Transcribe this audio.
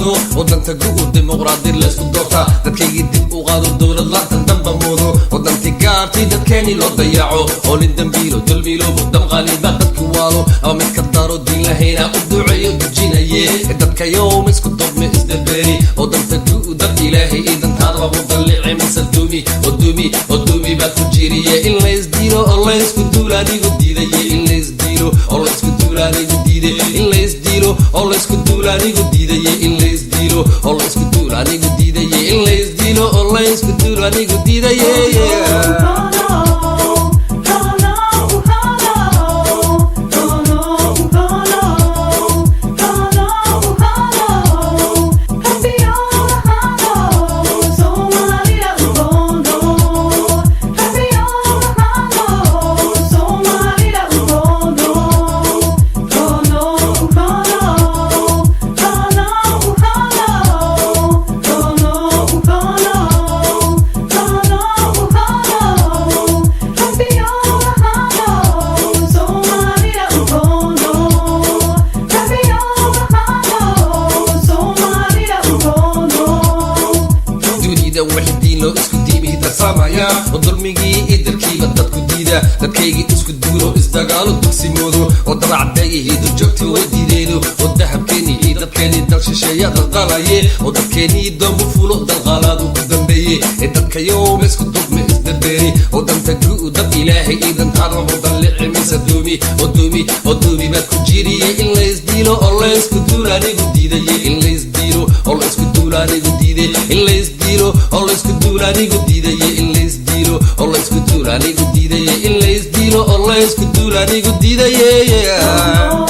qaado wadanta guud dimuqraadi la isku doorta dadkayga dib u qaado dowlad laanta damba moodo wadanti gaartay dadkeeni loo dayaco oo lin dambiilo dulmiilo mudam qaliba dadku waalo ama mid ka daro diin lahayna u duceeyo dujinaye dadka yoom isku dogme isdaberi wadanta guud dad ilaahay idan taadaba mudallici misadumi ودومي بكجيريه إلا يزديرو الله يسكتولاني قديديه إلا يزديرو الله يسكتولاني قديديه إلا يزديرو الله يسكتولاني قديديه إلا يزديرو الله يسكتولاني قديديه إلا يزديرو الله يسكتولاني قديديه وحدينو اسكو ديمي تسامايا وظلميغي إدركي بددكو ديدا dadkaygi isku duuro isdagaalo dugsimoodo wadada cadeeyay joogto wadiideedo wadahabkeeni dadkeeni dal shisheeya dalqalaye wadadkeeni dambu fulo dalqalaadu ku dambeeyay dadka yoom isku dugme isdabeeri wadanta guud dad ilaahay idan taadaba mudallici misadumi bad ku jiiriye in la isdiilo oo la isku duulaanigu diidaye in la isdiilo oo la isku duulaanigu diidaye in la isdiilo oo la isku duulaanigu diidaye in la isdiilo oo la isku duulaanigu diidaye in la isdiilo oo la isku duulaanigu diidaye